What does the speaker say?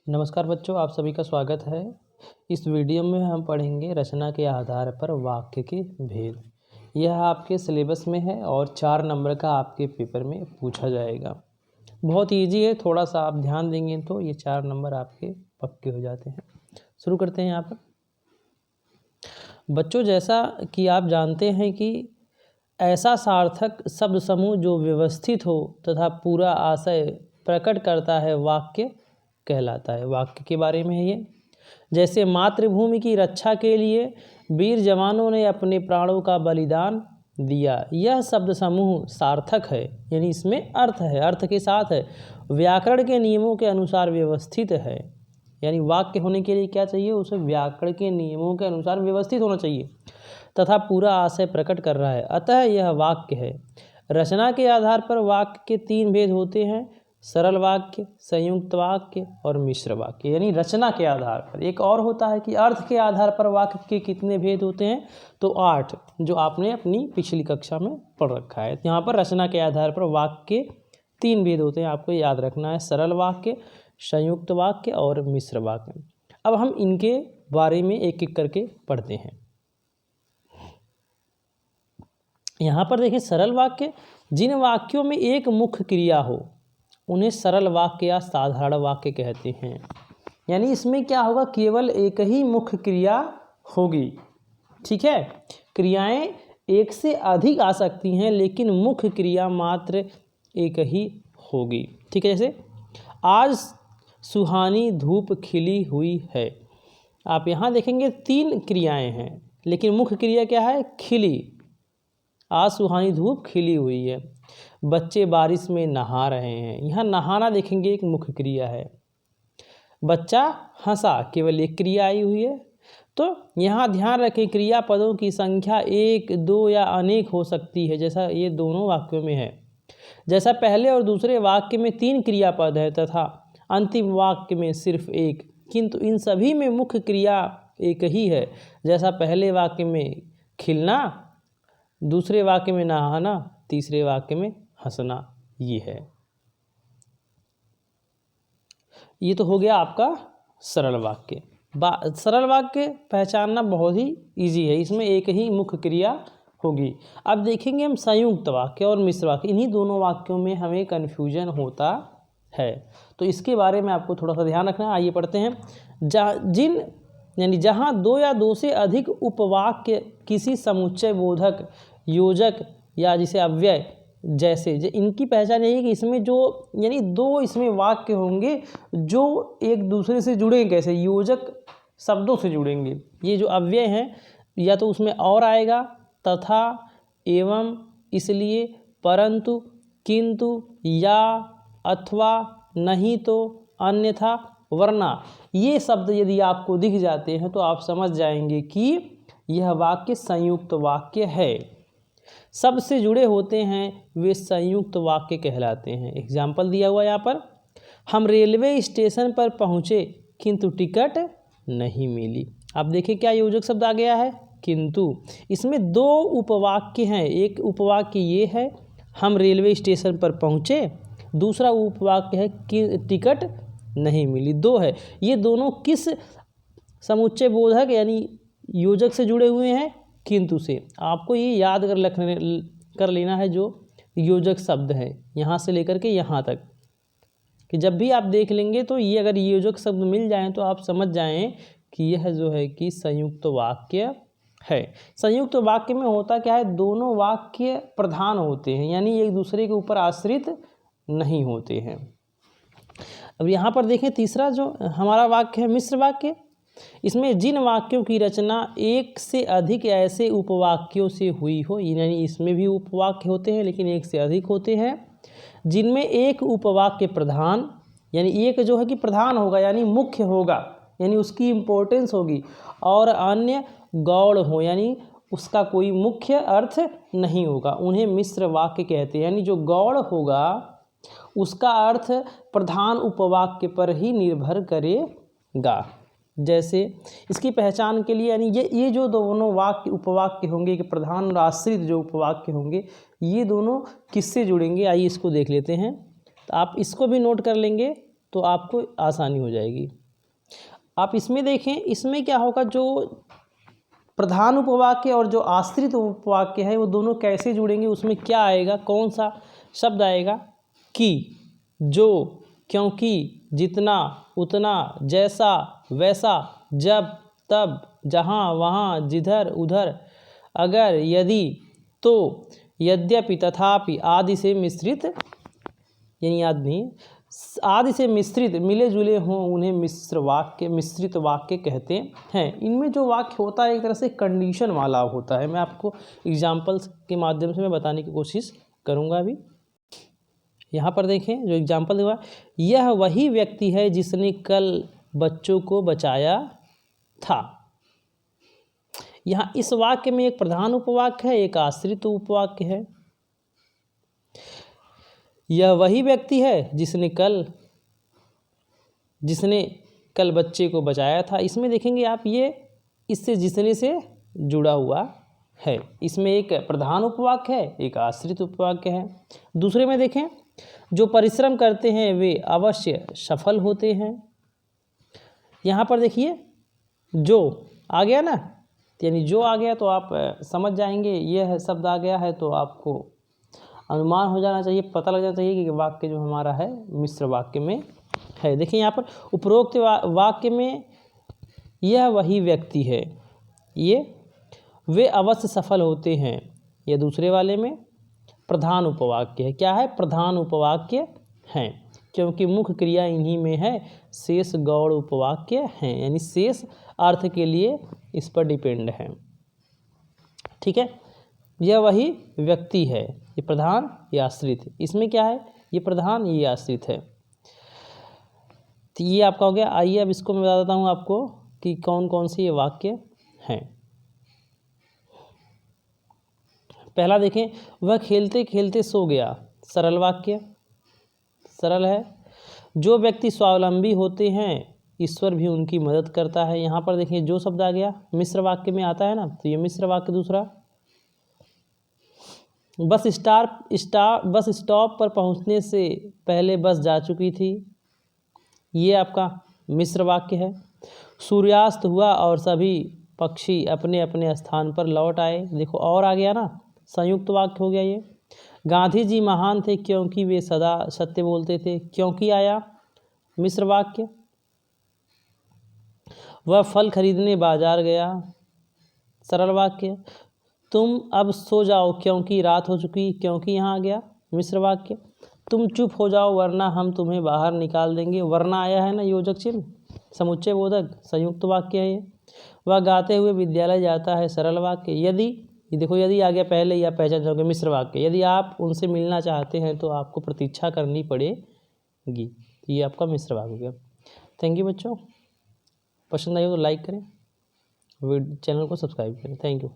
नमस्कार बच्चों, आप सभी का स्वागत है। इस वीडियो में हम पढ़ेंगे रचना के आधार पर वाक्य के भेद। यह आपके सिलेबस में है और 4 नंबर का आपके पेपर में पूछा जाएगा। बहुत इजी है, थोड़ा सा आप ध्यान देंगे तो ये 4 नंबर आपके पक्के हो जाते हैं। शुरू करते हैं यहाँ पर। बच्चों, जैसा कि आप जानते हैं कि ऐसा सार्थक शब्द समूह जो व्यवस्थित हो तथा पूरा आशय प्रकट करता है वाक्य कहलाता है। वाक्य के बारे में है ये। जैसे मातृभूमि की रक्षा के लिए वीर जवानों ने अपने प्राणों का बलिदान दिया। यह शब्द समूह सार्थक है, यानी इसमें अर्थ है, अर्थ के साथ है, व्याकरण के नियमों के अनुसार व्यवस्थित है। यानी वाक्य होने के लिए क्या चाहिए, उसे व्याकरण के नियमों के अनुसार व्यवस्थित होना चाहिए तथा पूरा आशय प्रकट कर रहा है, अतः यह वाक्य है। रचना के आधार पर वाक्य के 3 भेद होते हैं: सरल वाक्य, संयुक्त वाक्य और मिश्र वाक्य। यानी रचना के आधार पर। एक और होता है कि अर्थ के आधार पर वाक्य के कितने भेद होते हैं, तो 8, जो आपने अपनी पिछली कक्षा में पढ़ रखा है। यहाँ पर रचना के आधार पर वाक्य के 3 भेद होते हैं, आपको याद रखना है: सरल वाक्य, संयुक्त वाक्य और मिश्र वाक्य। अब हम इनके बारे में एक एक करके पढ़ते हैं। यहाँ पर देखें, सरल वाक्य, जिन वाक्यों में एक मुख्य क्रिया हो उन्हें सरल वाक्य या साधारण वाक्य कहते हैं। यानी इसमें क्या होगा, केवल एक ही मुख्य क्रिया होगी। ठीक है, क्रियाएं एक से अधिक आ सकती हैं लेकिन मुख्य क्रिया मात्र एक ही होगी। ठीक है, जैसे आज सुहानी धूप खिली हुई है। आप यहाँ देखेंगे 3 क्रियाएं हैं लेकिन मुख्य क्रिया क्या है, खिली। आज सुहानी धूप खिली हुई है। बच्चे बारिश में नहा रहे हैं। यहाँ नहाना देखेंगे एक मुख्य क्रिया है। बच्चा हंसा, केवल एक क्रिया आई हुई है। तो यहाँ ध्यान रखें, क्रियापदों की संख्या 1, 2 या अनेक हो सकती है, जैसा ये दोनों वाक्यों में है। जैसा पहले और दूसरे वाक्य में 3 क्रियापद है तथा अंतिम वाक्य में सिर्फ 1, किंतु इन सभी में मुख्य क्रिया एक ही है। जैसा पहले वाक्य में खिलना, दूसरे वाक्य में नहाना, तीसरे वाक्य में हंसना, ये है। ये तो हो गया आपका सरल वाक्य। सरल वाक्य पहचानना बहुत ही इजी है, इसमें एक ही मुख्य क्रिया होगी। अब देखेंगे हम संयुक्त वाक्य और मिश्र वाक्य। इन्हीं दोनों वाक्यों में हमें कन्फ्यूजन होता है, तो इसके बारे में आपको थोड़ा सा ध्यान रखना है। आइए पढ़ते हैं। जहाँ 2 या 2 से अधिक उपवाक्य किसी समुच्चय बोधक, योजक या जिसे अव्यय जैसे, इनकी पहचान यही है कि इसमें जो यानी 2 इसमें वाक्य होंगे जो एक दूसरे से जुड़े, कैसे, योजक शब्दों से जुड़ेंगे। ये जो अव्यय हैं या तो उसमें और आएगा, तथा, एवं, इसलिए, परंतु, किंतु, या, अथवा, नहीं तो, अन्यथा, वरना, ये शब्द यदि आपको दिख जाते हैं तो आप समझ जाएंगे कि यह वाक्य संयुक्त वाक्य है। सबसे जुड़े होते हैं वे संयुक्त वाक्य कहलाते हैं। एग्जाम्पल दिया हुआ यहाँ पर, हम रेलवे स्टेशन पर पहुँचे किंतु टिकट नहीं मिली। आप देखिए क्या योजक शब्द आ गया है, किंतु। इसमें 2 उपवाक्य हैं। एक उपवाक्य ये है, हम रेलवे स्टेशन पर पहुँचे, दूसरा उपवाक्य है कि टिकट नहीं मिली। 2 है। ये दोनों किस समुच्चय बोधक यानी योजक से जुड़े हुए हैं, किंतु से। आपको ये याद कर लेना है जो योजक शब्द है, यहाँ से लेकर के यहाँ तक, कि जब भी आप देख लेंगे तो ये अगर योजक शब्द मिल जाएं तो आप समझ जाएं कि यह जो है कि संयुक्त वाक्य है। संयुक्त वाक्य में होता क्या है, दोनों वाक्य प्रधान होते हैं, यानी एक दूसरे के ऊपर आश्रित नहीं होते हैं। अब यहाँ पर देखें, तीसरा जो हमारा वाक्य है मिश्र वाक्य। इसमें जिन वाक्यों की रचना एक से अधिक ऐसे उपवाक्यों से हुई हो, यानी इसमें भी उपवाक्य होते हैं लेकिन एक से अधिक होते हैं, जिनमें एक उपवाक्य प्रधान, यानी एक जो है कि प्रधान होगा यानी मुख्य होगा, यानी उसकी इम्पोर्टेंस होगी, और अन्य गौड़ हो, यानी उसका कोई मुख्य अर्थ नहीं होगा, उन्हें मिश्र वाक्य कहते हैं। यानी जो गौड़ होगा उसका अर्थ प्रधान उपवाक्य पर ही निर्भर करेगा। जैसे इसकी पहचान के लिए, यानी ये जो दोनों वाक्य उपवाक्य होंगे कि प्रधान और आश्रित जो उपवाक्य होंगे, ये दोनों किससे जुड़ेंगे, आइए इसको देख लेते हैं। तो आप इसको भी नोट कर लेंगे तो आपको आसानी हो जाएगी। आप इसमें देखें, इसमें क्या होगा, जो प्रधान उपवाक्य और जो आश्रित उपवाक्य है वो दोनों कैसे जुड़ेंगे, उसमें क्या आएगा, कौन सा शब्द आएगा, कि, जो, क्योंकि, जितना, उतना, जैसा, वैसा, जब, तब, जहाँ, वहाँ, जिधर, उधर, अगर, यदि, तो, यद्यपि, तथापि आदि से मिश्रित, यानी आदि नहीं, आदि से मिश्रित मिले जुले हों उन्हें मिश्रित वाक्य कहते हैं। इनमें जो वाक्य होता है एक तरह से कंडीशन वाला होता है। मैं आपको एग्जाम्पल्स के माध्यम से मैं बताने की कोशिश करूँगा। अभी यहाँ पर देखें जो एग्जाम्पल हुआ, यह वही व्यक्ति है जिसने कल बच्चों को बचाया था। यहाँ इस वाक्य में एक प्रधान उपवाक्य है, एक आश्रित उपवाक्य है। यह वही व्यक्ति है जिसने कल बच्चे को बचाया था। इसमें देखेंगे आप, ये इससे जिसने से जुड़ा हुआ है। इसमें एक प्रधान उपवाक्य है, एक आश्रित उपवाक्य है। दूसरे में देखें, जो परिश्रम करते हैं वे अवश्य सफल होते हैं। यहाँ पर देखिए जो आ गया ना, यानी जो आ गया तो आप समझ जाएंगे, यह शब्द आ गया है तो आपको अनुमान हो जाना चाहिए, पता लग जाना चाहिए कि वाक्य जो हमारा है मिश्र वाक्य में है। देखिए यहाँ पर उपरोक्त वाक्य में यह वही व्यक्ति है, ये वे अवश्य सफल होते हैं, ये दूसरे वाले में प्रधान उपवाक्य है। क्या है? प्रधान उपवाक्य हैं, क्योंकि मुख्य क्रिया इन्हीं में है। शेष गौड़ उपवाक्य हैं, यानी शेष अर्थ के लिए इस पर डिपेंड है। ठीक है, यह वही व्यक्ति है, ये प्रधान, ये आश्रित। इसमें क्या है, ये प्रधान, ये आश्रित है। तो ये आपका हो गया। आइए अब इसको मैं बता देता हूँ आपको कि कौन कौन से ये वाक्य हैं। पहला देखें, वह खेलते खेलते सो गया। सरल वाक्य, सरल है। जो व्यक्ति स्वावलंबी होते हैं ईश्वर भी उनकी मदद करता है। यहाँ पर देखिए जो शब्द आ गया मिश्र वाक्य में आता है ना, तो ये मिश्र वाक्य। दूसरा, बस स्टॉप पर पहुँचने से पहले बस जा चुकी थी, ये आपका मिश्र वाक्य है। सूर्यास्त हुआ और सभी पक्षी अपने अपने स्थान पर लौट आए। देखो और आ गया ना, संयुक्त वाक्य हो गया ये। गांधी जी महान थे क्योंकि वे सदा सत्य बोलते थे, क्योंकि आया मिश्र वाक्य। वह फल खरीदने बाजार गया, सरल वाक्य। तुम अब सो जाओ क्योंकि रात हो चुकी, क्योंकि यहाँ आ गया मिश्र वाक्य। तुम चुप हो जाओ वरना हम तुम्हें बाहर निकाल देंगे, वरना आया है ना योजक चिन्ह, समुच्चय बोधक, संयुक्त वाक्य है ये। वह गाते हुए विद्यालय जाता है, सरल वाक्य। यदि, ये देखो यदि आ गया पहले, या पहचान जाओगे मिश्र वाक्य। यदि आप उनसे मिलना चाहते हैं तो आपको प्रतीक्षा करनी पड़ेगी, ये आपका मिश्र वाक्य हो गया। थैंक यू बच्चों, पसंद आई हो तो लाइक करें, चैनल को सब्सक्राइब करें। Thank you.